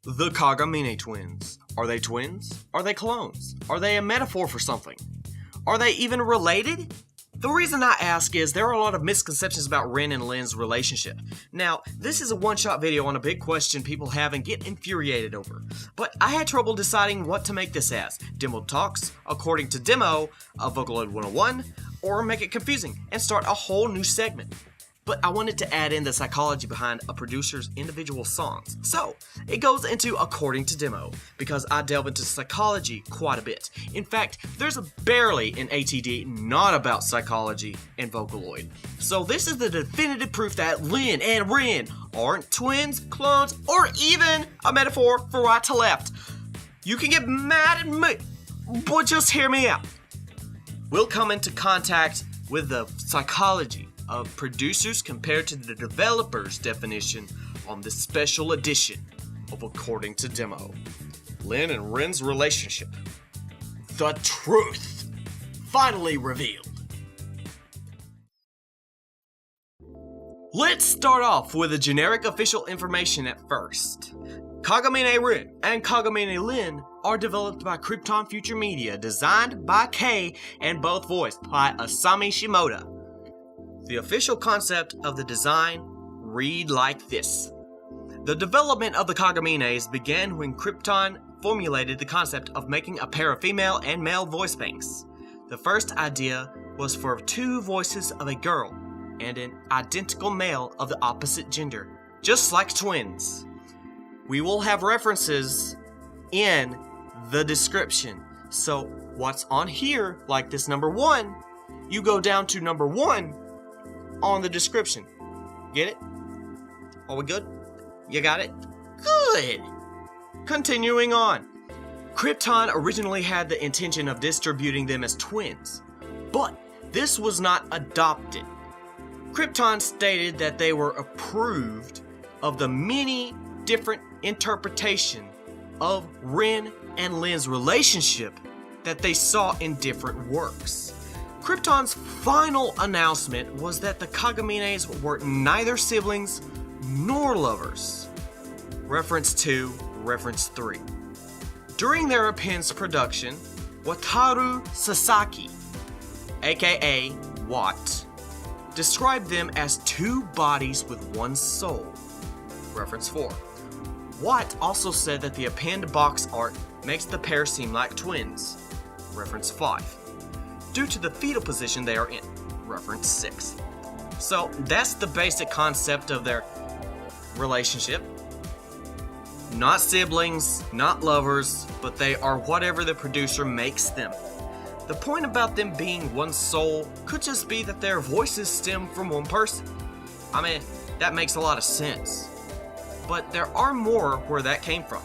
The Kagamine twins. Are they twins? Are they clones? Are they a metaphor for something? Are they even related? The reason I ask is there are a lot of misconceptions about Rin and Lin's relationship. Now, this is a one-shot video on a big question people have and get infuriated over. But I had trouble deciding what to make this as. Demo Talks, according to Demo, a Vocaloid 101, or make it confusing and start a whole new segment. But I wanted to add in the psychology behind a producer's individual songs. So, it goes into according to Demo, because I delve into psychology quite a bit. In fact, there's barely an ATD not about psychology and Vocaloid. So this is the definitive proof that Lin and Rin aren't twins, clones, or even a metaphor for right to left. You can get mad at me, but just hear me out. We'll come into contact with the psychology of producers compared to the developer's definition on this special edition of According to Demo. Lin and Rin's relationship. The truth finally revealed. Let's start off with the generic official information at first. Kagamine Rin and Kagamine Lin are developed by Krypton Future Media, designed by Kei, and both voiced by Asami Shimoda. The official concept of the design read like this. The development of the Kagamines began when Krypton formulated the concept of making a pair of female and male voice banks. The first idea was for two voices of a girl and an identical male of the opposite gender, just like twins. We will have references in the description. So what's on here, like this number 1, you go down to number 1 on the description. Get it? Are we good? You got it? Good! Continuing on. Krypton originally had the intention of distributing them as twins, but this was not adopted. Krypton stated that they were approved of the many different interpretation of Rin and Lin's relationship that they saw in different works. Krypton's final announcement was that the Kagamines were neither siblings nor lovers. Reference 2, reference 3. During their Append's production, Wataru Sasaki, aka Watt, described them as two bodies with one soul. Reference 4. Watt also said that the Append box art makes the pair seem like twins. Reference 5. Due to the fetal position they are in. Reference 6. So that's the basic concept of their relationship. Not siblings, not lovers, but they are whatever the producer makes them. The point about them being one soul could just be that their voices stem from one person. I mean, that makes a lot of sense. But there are more where that came from.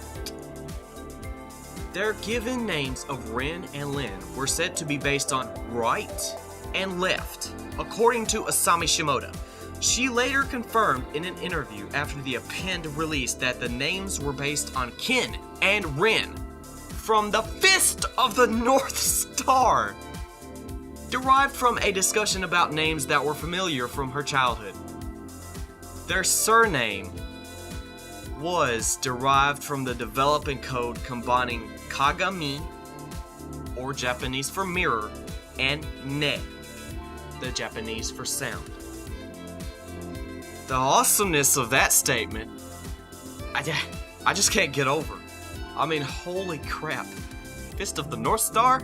Their given names of Rin and Lin were said to be based on right and left, according to Asami Shimoda. She later confirmed in an interview after the Append release that the names were based on Kin and Rin from the Fist of the North Star, derived from a discussion about names that were familiar from her childhood. Their surname was derived from the developing code combining Kagamine, or Japanese for mirror, and Ne, the Japanese for sound. The awesomeness of that statement, I just can't get over. I mean, holy crap. Fist of the North Star?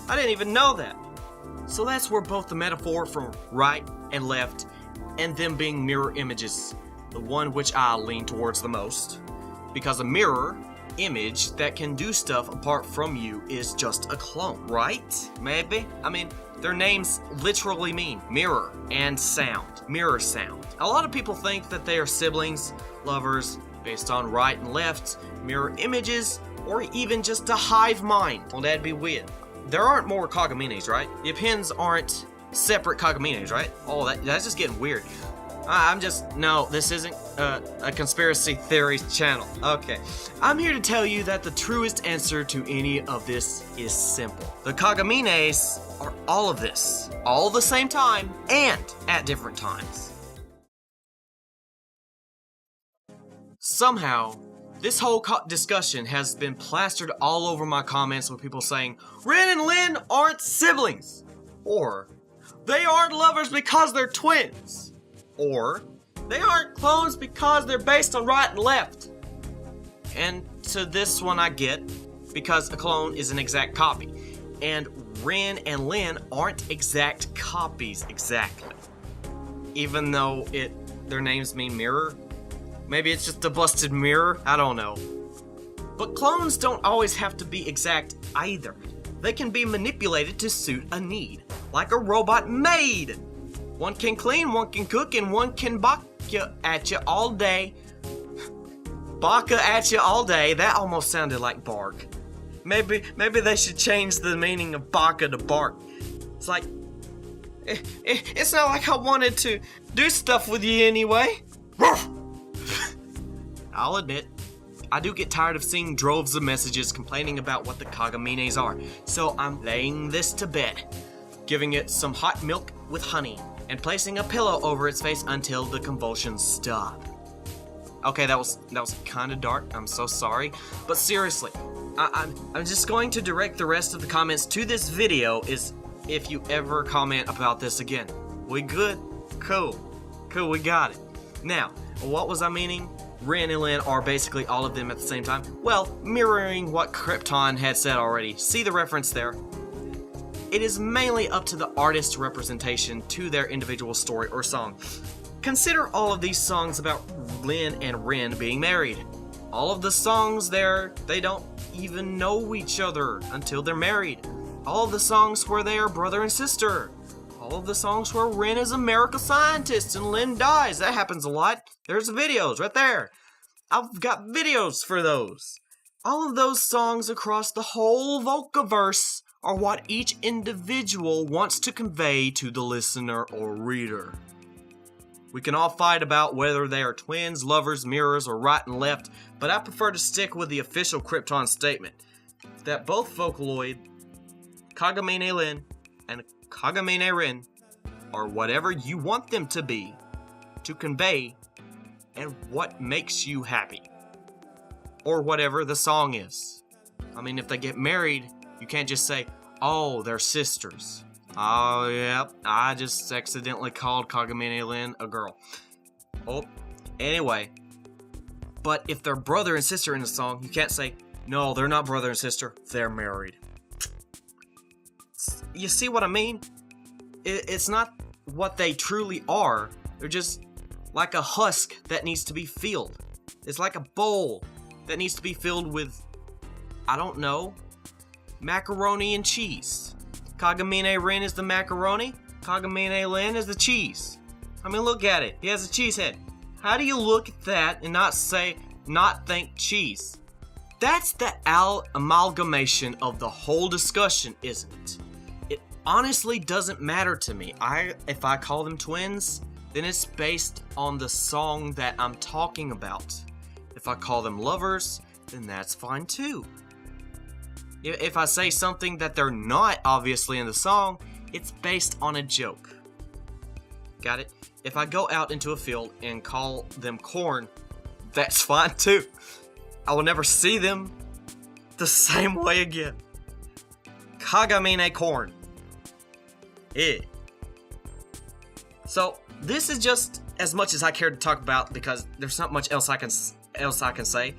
I didn't even know that. So that's where both the metaphor from right and left and them being mirror images, the one which I lean towards the most, because a mirror image that can do stuff apart from you is just a clone, right? Maybe? I mean, their names literally mean mirror and sound. Mirror sound. A lot of people think that they are siblings, lovers, based on right and left, mirror images, or even just a hive mind. Well, that'd be weird. There aren't more Kagamines, right? The Appends aren't separate Kagamines, right? Oh, that's just getting weird. No, this isn't a conspiracy theories channel. Okay. I'm here to tell you that the truest answer to any of this is simple. The Kagamines are all of this, all at the same time, and at different times. Somehow, This whole discussion has been plastered all over my comments with people saying, Ren and Lin aren't siblings, or they aren't lovers because they're twins, or they aren't clones because they're based on right and left. And to this one I get, because a clone is an exact copy, and Ren and Lin aren't exact copies exactly. Even though their names mean mirror. Maybe it's just a busted mirror, I don't know. But clones don't always have to be exact either. They can be manipulated to suit a need, like a robot maid. One can clean, one can cook, and one can baka at you all day. Baka at you all day, that almost sounded like bark. Maybe they should change the meaning of baka to bark. It's like, it's not like I wanted to do stuff with you anyway. I'll admit, I do get tired of seeing droves of messages complaining about what the Kagamines are, so I'm laying this to bed, giving it some hot milk with honey, and placing a pillow over its face until the convulsions stop. Okay, that was kind of dark, I'm so sorry, but seriously, I'm just going to direct the rest of the comments to this video is if you ever comment about this again. We good? Cool, we got it. Now, what was I meaning? Ren and Lin are basically all of them at the same time. Well, mirroring what Krypton had said already. See the reference there? It is mainly up to the artist's representation to their individual story or song. Consider all of these songs about Lin and Ren being married. All of the songs there, they don't even know each other until they're married. All of the songs where they are brother and sister. All of the songs where Ren is a miracle scientist and Lin dies. That happens a lot. There's videos right there. I've got videos for those. All of those songs across the whole Vocaverse are what each individual wants to convey to the listener or reader. We can all fight about whether they are twins, lovers, mirrors, or right and left, but I prefer to stick with the official Krypton statement that both Vocaloid, Kagamine Lin, and Kagamine Ren are whatever you want them to be, to convey, and what makes you happy. Or whatever the song is. I mean, if they get married, you can't just say, oh, they're sisters. Oh, yep, I just accidentally called Kagamine Lin a girl. Oh, anyway. But if they're brother and sister in a song, you can't say, no, they're not brother and sister, they're married. You see what I mean? It's not what they truly are. They're just like a husk that needs to be filled. It's like a bowl that needs to be filled with, I don't know, macaroni and cheese. Kagamine Ren is the macaroni. Kagamine Lin is the cheese. I mean, look at it. He has a cheese head. How do you look at that and not think cheese? That's the amalgamation of the whole discussion, isn't it? It honestly doesn't matter to me. If I call them twins, then it's based on the song that I'm talking about. If I call them lovers, then that's fine too. If I say something that they're not obviously in the song, it's based on a joke. Got it? If I go out into a field and call them corn, that's fine too. I will never see them the same way again. Kagamine corn. So this is just as much as I care to talk about because there's not much else I can say.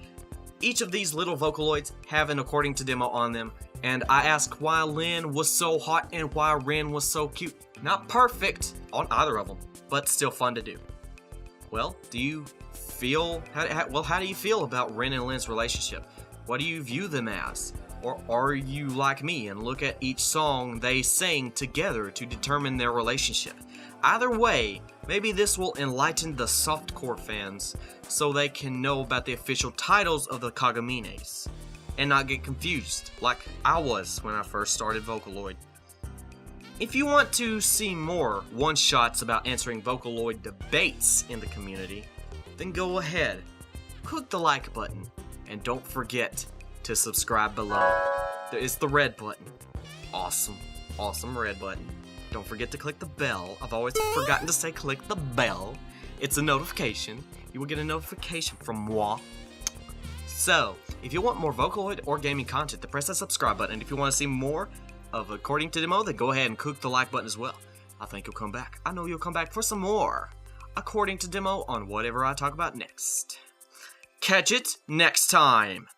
Each of these little Vocaloids have an according to demo on them, and I ask why Lin was so hot and why Ren was so cute. Not perfect on either of them, but still fun to do. Well, how do you feel about Ren and Lin's relationship? What do you view them as? Or are you like me and look at each song they sing together to determine their relationship? Either way, maybe this will enlighten the softcore fans so they can know about the official titles of the Kagamines and not get confused like I was when I first started Vocaloid. If you want to see more one-shots about answering Vocaloid debates in the community, then go ahead, click the like button, and don't forget to subscribe below. It's the red button. Awesome red button. Don't forget to click the bell. I've always forgotten to say click the bell. It's a notification. You will get a notification from moi. So, if you want more Vocaloid or gaming content, then press that subscribe button. And if you want to see more of According to Demo, then go ahead and click the like button as well. I think you'll come back. I know you'll come back for some more According to Demo on whatever I talk about next. Catch it next time!